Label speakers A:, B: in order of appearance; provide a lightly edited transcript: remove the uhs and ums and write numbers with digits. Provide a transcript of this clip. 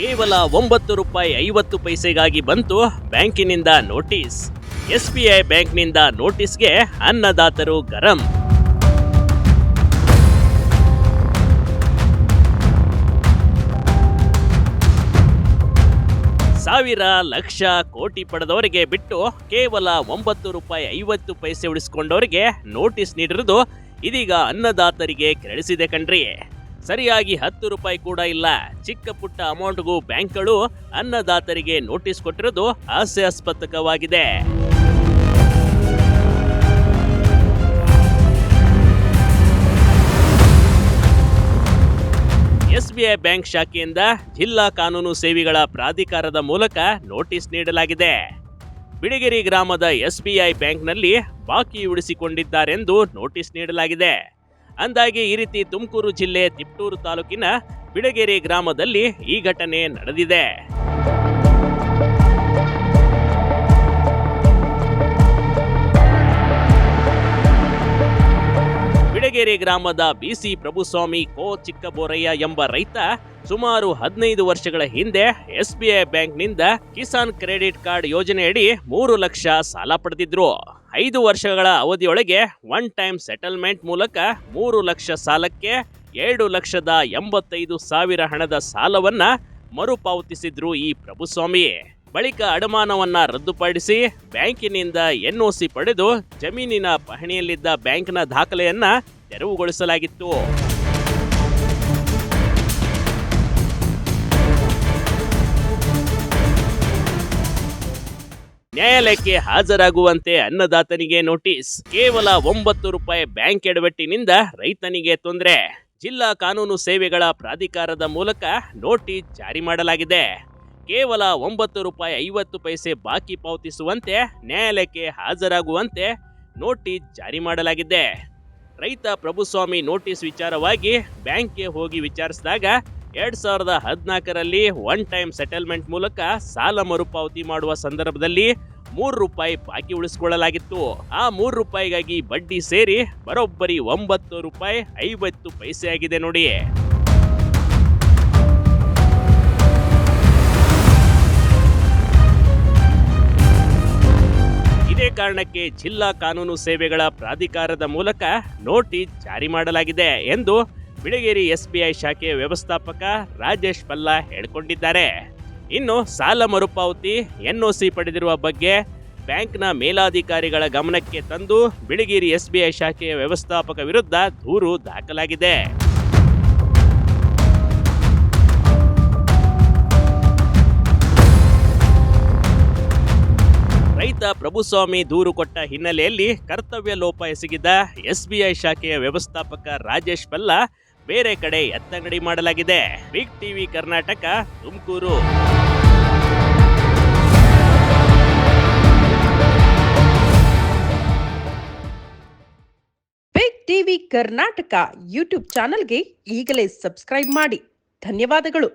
A: ಕೇವಲ 9 ರೂಪಾಯಿ 50 ಪೈಸೆಗಾಗಿ ಬಂತು ಬ್ಯಾಂಕಿನಿಂದ ನೋಟಿಸ್. ಎಸ್ಬಿಐ ಬ್ಯಾಂಕ್ನಿಂದ ನೋಟಿಸ್ಗೆ ಅನ್ನದಾತರು ಗರಂ. ಸಾವಿರ ಲಕ್ಷ ಕೋಟಿ ಪಡೆದವರಿಗೆ ಬಿಟ್ಟು ಕೇವಲ 9 ರೂಪಾಯಿ 50 ಪೈಸೆ ಉಳಿಸಿಕೊಂಡವರಿಗೆ ನೋಟಿಸ್ ನೀಡಿರುವುದು ಇದೀಗ ಅನ್ನದಾತರಿಗೆ ಕೆರಳಿಸಿದೆ ಕಣ್ರಿ. ಸರಿಯಾಗಿ 10 ರೂಪಾಯಿ ಕೂಡ ಇಲ್ಲ. ಚಿಕ್ಕ ಪುಟ್ಟ ಅಮೌಂಟ್ಗೂ ಬ್ಯಾಂಕ್ಗಳು ಅನ್ನದಾತರಿಗೆ ನೋಟಿಸ್ ಕೊಟ್ಟಿರೋದು ಹಾಸ್ಯಾಸ್ಪದವಾಗಿದೆ. ಎಸ್ಬಿಐ ಬ್ಯಾಂಕ್ ಶಾಖೆಯಿಂದ ಜಿಲ್ಲಾ ಕಾನೂನು ಸೇವೆಗಳ ಪ್ರಾಧಿಕಾರದ ಮೂಲಕ ನೋಟಿಸ್ ನೀಡಲಾಗಿದೆ. ಬಿಳಿಗೆರೆ ಗ್ರಾಮದ ಎಸ್ಬಿಐ ಬ್ಯಾಂಕ್ನಲ್ಲಿ ಬಾಕಿ ಉಳಿಸಿಕೊಂಡಿದ್ದಾರೆಂದು ನೋಟಿಸ್ ನೀಡಲಾಗಿದೆ. ಅಂದಾಗೆ ಈ ರೀತಿ ತುಮಕೂರು ಜಿಲ್ಲೆ ತಿಪ್ಟೂರು ತಾಲೂಕಿನ ಬಿಳಿಗೆರೆ ಗ್ರಾಮದಲ್ಲಿ ಈ ಘಟನೆ ನಡೆದಿದೆ. ಬಿಳಿಗೆರೆ ಗ್ರಾಮದ ಬಿಸಿ ಪ್ರಭುಸ್ವಾಮಿ ಕೋ ಚಿಕ್ಕಬೋರಯ್ಯ ಎಂಬ ರೈತ ಸುಮಾರು 15 ವರ್ಷಗಳ ಹಿಂದೆ ಎಸ್ಬಿಐ ಬ್ಯಾಂಕ್ನಿಂದ ಕಿಸಾನ್ ಕ್ರೆಡಿಟ್ ಕಾರ್ಡ್ ಯೋಜನೆಯಡಿ 3 ಲಕ್ಷ ಸಾಲ ಪಡೆದಿದ್ರು. 5 ವರ್ಷಗಳ ಅವಧಿಯೊಳಗೆ ಒನ್ ಟೈಮ್ ಸೆಟಲ್ಮೆಂಟ್ ಮೂಲಕ 3 ಲಕ್ಷ ಸಾಲಕ್ಕೆ 7,85,000 ಹಣದ ಸಾಲವನ್ನ ಮರುಪಾವತಿಸಿದ್ರು ಈ ಪ್ರಭುಸ್ವಾಮಿ. ಬಳಿಕ ಅಡಮಾನವನ್ನ ರದ್ದುಪಡಿಸಿ ಬ್ಯಾಂಕಿನಿಂದ ಎನ್ಒಸಿ ಪಡೆದು ಜಮೀನಿನ ಪಹಣಿಯಲ್ಲಿದ್ದ ಬ್ಯಾಂಕ್ನ ದಾಖಲೆಯನ್ನ ತೆರವುಗೊಳಿಸಲಾಗಿತ್ತು. ನ್ಯಾಯಾಲಯಕ್ಕೆ ಹಾಜರಾಗುವಂತೆ ಅನ್ನದಾತನಿಗೆ ನೋಟಿಸ್. ಕೇವಲ 9 ರೂಪಾಯಿ ಬ್ಯಾಂಕ್ ಎಡವಟ್ಟಿನಿಂದ ರೈತನಿಗೆ ತೊಂದರೆ. ಜಿಲ್ಲಾ ಕಾನೂನು ಸೇವೆಗಳ ಪ್ರಾಧಿಕಾರದ ಮೂಲಕ ನೋಟಿಸ್ ಜಾರಿ ಮಾಡಲಾಗಿದೆ. ಕೇವಲ 9 ರೂಪಾಯಿ 50 ಪೈಸೆ ಬಾಕಿ ಪಾವತಿಸುವಂತೆ ನ್ಯಾಯಾಲಯಕ್ಕೆ ಹಾಜರಾಗುವಂತೆ ನೋಟಿಸ್ ಜಾರಿ ಮಾಡಲಾಗಿದೆ. ರೈತ ಪ್ರಭುಸ್ವಾಮಿ ನೋಟಿಸ್ ವಿಚಾರವಾಗಿ ಬ್ಯಾಂಕ್ಗೆ ಹೋಗಿ ವಿಚಾರಿಸಿದಾಗ 2014ರಲ್ಲಿ ಒನ್ ಟೈಮ್ ಸೆಟಲ್ಮೆಂಟ್ ಮೂಲಕ ಸಾಲ ಮರುಪಾವತಿ ಮಾಡುವ ಸಂದರ್ಭದಲ್ಲಿ 3 ರೂಪಾಯಿ ಬಾಕಿ ಉಳಿಸಿಕೊಳ್ಳಲಾಗಿತ್ತು. ಆ 3 ರೂಪಾಯಿಗಾಗಿ ಬಡ್ಡಿ ಸೇರಿ ಬರೋಬ್ಬರಿ 9 ರೂಪಾಯಿ 50 ಪೈಸೆ ಆಗಿದೆ ನೋಡಿ. ಇದೇ ಕಾರಣಕ್ಕೆ ಜಿಲ್ಲಾ ಕಾನೂನು ಸೇವೆಗಳ ಪ್ರಾಧಿಕಾರದ ಮೂಲಕ ನೋಟಿಸ್ ಜಾರಿ ಮಾಡಲಾಗಿದೆ ಎಂದು ಬಿಳಿಗೆರೆ ಎಸ್ಬಿಐ ಶಾಖೆಯ ವ್ಯವಸ್ಥಾಪಕ ರಾಜೇಶ್ ಪಲ್ಲಾ ಹೇಳಿಕೊಂಡಿದ್ದಾರೆ. ಇನ್ನು ಸಾಲ ಮರುಪಾವತಿ ಎನ್ಒಸಿ ಪಡೆದಿರುವ ಬಗ್ಗೆ ಬ್ಯಾಂಕ್ನ ಮೇಲಾಧಿಕಾರಿಗಳ ಗಮನಕ್ಕೆ ತಂದು ಬಿಳಿಗೆರೆ ಎಸ್ಬಿಐ ಶಾಖೆಯ ವ್ಯವಸ್ಥಾಪಕ ವಿರುದ್ಧ ದೂರು ದಾಖಲಾಗಿದೆ. ರೈತ ಪ್ರಭುಸ್ವಾಮಿ ದೂರು ಕೊಟ್ಟ ಹಿನ್ನೆಲೆಯಲ್ಲಿ ಕರ್ತವ್ಯ ಲೋಪ ಎಸಗಿದ ಎಸ್ಬಿಐ ಶಾಖೆಯ ವ್ಯವಸ್ಥಾಪಕ ರಾಜೇಶ್ ಪಲ್ಲಾ ಬೇರೆ ಕಡೆ ಎತ್ತಂಗಡಿ ಮಾಡಲಾಗಿದೆ. Big TV Karnataka, Tumakuru.
B: Big TV Karnataka YouTube ಚಾನೆಲ್ಗೆ ಈಗಲೇ ಸಬ್ಸ್ಕ್ರೈಬ್ ಮಾಡಿ. ಧನ್ಯವಾದಗಳು.